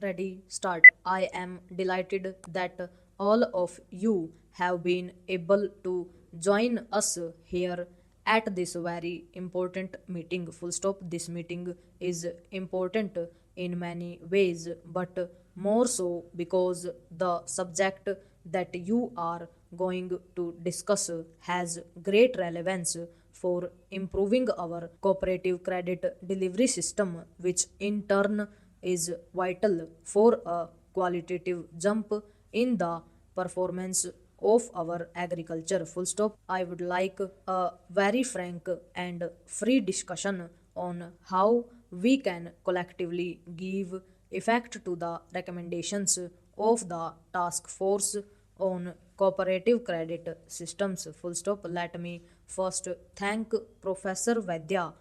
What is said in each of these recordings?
Ready, start. I am delighted that all of you have been able to join us here at this very important meeting. Full stop. This meeting is important in many ways, but more so because the subject that you are going to discuss has great relevance for improving our cooperative credit delivery system, which in turn is vital for a qualitative jump in the performance of our agriculture. Full stop. I would like a very frank and free discussion on how we can collectively give effect to the recommendations of the task force on cooperative credit systems. Full stop. Let me first thank Professor Vaidya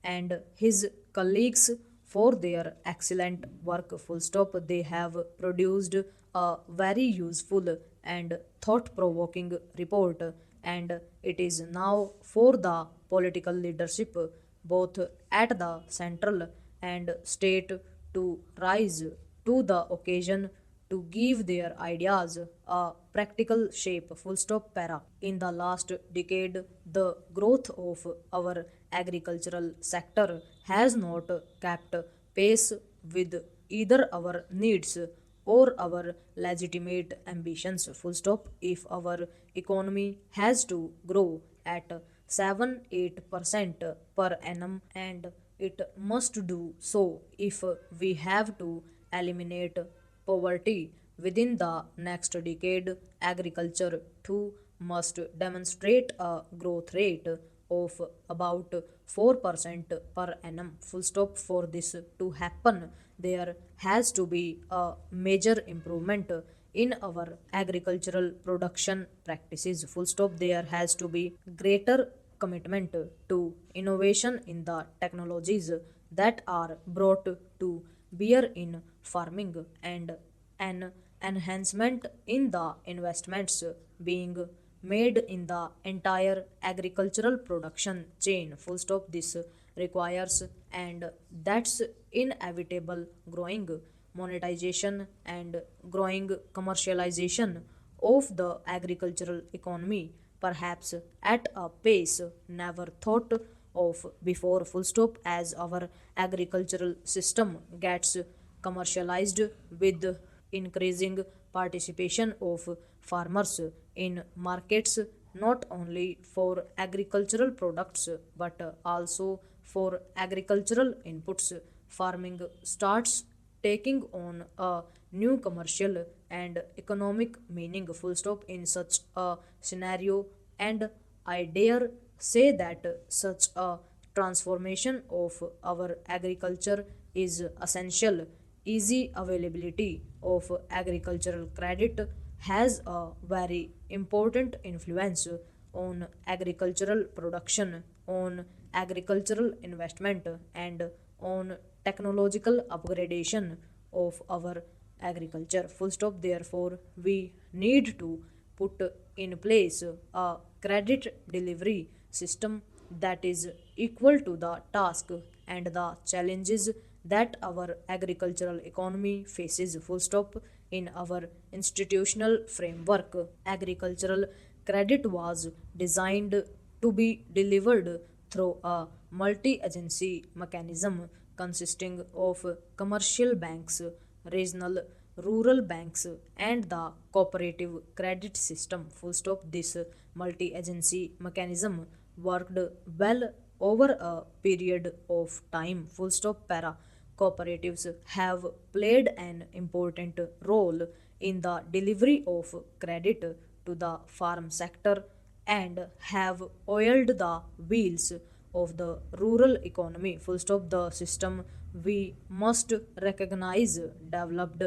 and his colleagues for their excellent work. Full stop. They have produced a very useful and thought provoking report, and it is now for the political leadership, both at the central and state, to rise to the occasion to give their ideas a practical shape. Full stop. Para. In the last decade, the growth of our agricultural sector has not kept pace with either our needs or our legitimate ambitions. Full stop. If our economy has to grow at 7-8% per annum, and it must do so if we have to eliminate poverty within the next decade, agriculture too must demonstrate a growth rate of about 4% per annum. Full stop. For this to happen, there has to be a major improvement in our agricultural production practices. Full stop. There has to be greater commitment to innovation in the technologies that are brought to bear in farming, and an enhancement in the investments being made in the entire agricultural production chain. Full stop. This requires, and that's inevitable, growing monetization and growing commercialization of the agricultural economy, perhaps at a pace never thought of before. Full stop. As our agricultural system gets commercialized with increasing participation of farmers in markets, not only for agricultural products but also for agricultural inputs, farming starts taking on a new commercial and economic meaning. Full stop. In such a scenario, and I dare say that such a transformation of our agriculture is essential. Easy availability of agricultural credit has a very important influence on agricultural production, on agricultural investment, and on technological upgradation of our agriculture. Full stop. Therefore, we need to put in place a credit delivery system that is equal to the task and the challenges that our agricultural economy faces. Full stop. In our institutional framework, agricultural credit was designed to be delivered through a multi agency mechanism consisting of commercial banks, regional rural banks, and the cooperative credit system. Full stop. This multi agency mechanism worked well over a period of time. Full stop. Para. Cooperatives have played an important role in the delivery of credit to the farm sector and have oiled the wheels of the rural economy. Full stop. The system, we must recognize, developed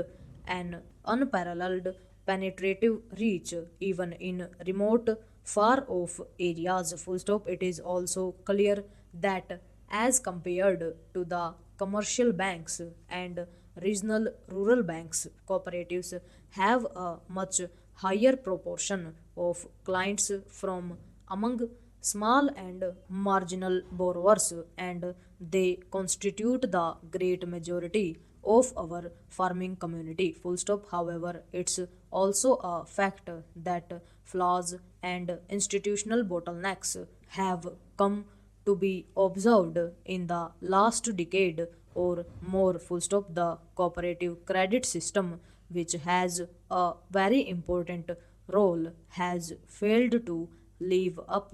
an unparalleled penetrative reach even in remote far off areas. Full stop. It is also clear that as compared to the commercial banks and regional rural banks, cooperatives have a much higher proportion of clients from among small and marginal borrowers, and they constitute the great majority of our farming community. Full stop. However, it's also a fact that flaws and institutional bottlenecks have come to be observed in the last decade or more. Full stop. The cooperative credit system, which has a very important role, has failed to live up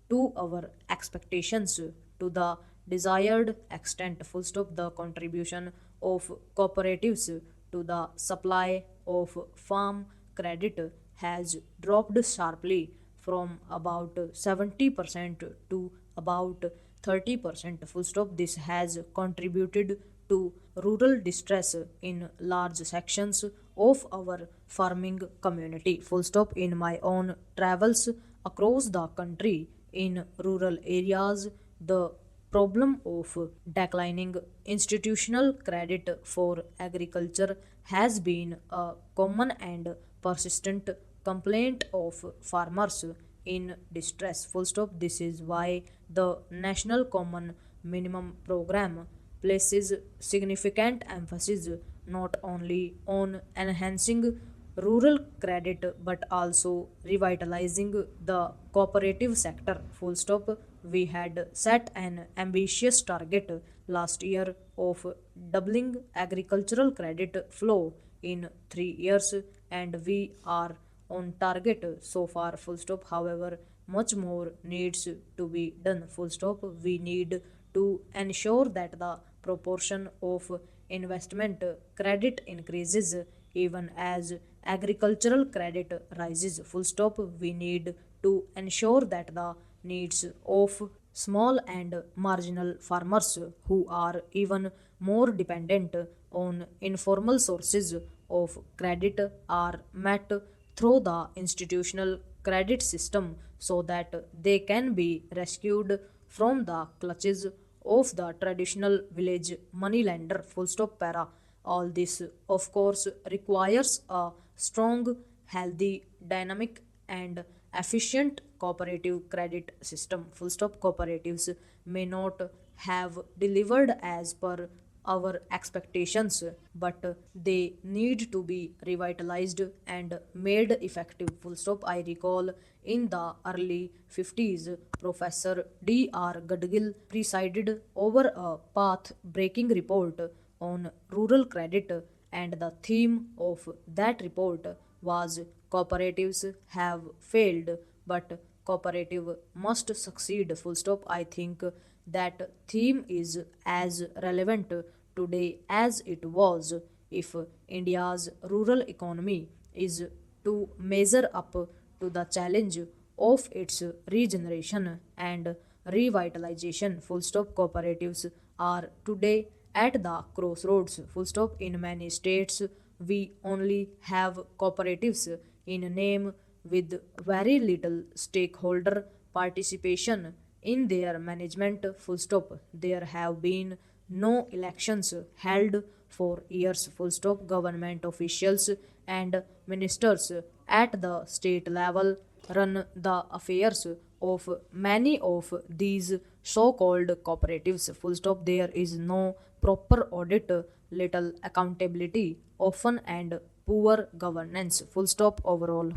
to our expectations to the desired extent. Full stop. The contribution of cooperatives to the supply of farm credit has dropped sharply from about 70% to about 30%. Full stop. This has contributed to rural distress in large sections of our farming community. Full stop. In my own travels across the country in rural areas, the problem of declining institutional credit for agriculture has been a common and persistent complaint of farmers in distress. Full stop. This is why the National Common Minimum Program places significant emphasis not only on enhancing rural credit but also revitalizing the cooperative sector. Full stop. We had set an ambitious target last year of doubling agricultural credit flow in 3 years, and we are on target so far. Full stop. However, much more needs to be done. Full stop. We need to ensure that the proportion of investment credit increases even as agricultural credit rises. Full stop. We need to ensure that the needs of small and marginal farmers who are even more dependent on informal sources of credit are met through the institutional credit system so that they can be rescued from the clutches of the traditional village moneylender. Full stop. Para. All this, of course, requires a strong, healthy, dynamic, and efficient cooperative credit system. Full stop. Cooperatives may not have delivered as per our expectations, but they need to be revitalized and made effective. Full stop. I recall in the early 50s, Professor D.R. Gadgil presided over a path breaking report on rural credit, and the theme of that report was cooperatives have failed, but cooperative must succeed. Full stop. I think that theme is as relevant today as it was. If India's rural economy is to measure up to the challenge of its regeneration and revitalization. Full stop. Cooperatives are today at the crossroads. Full stop. In many states, we only have cooperatives in name with very little stakeholder participation in their management. Full stop. There have been no elections held for years. Full stop. Government officials and ministers at the state level run the affairs of many of these so-called cooperatives. Full stop. There is no proper audit, little accountability, often, and poor governance. Full stop. Overall,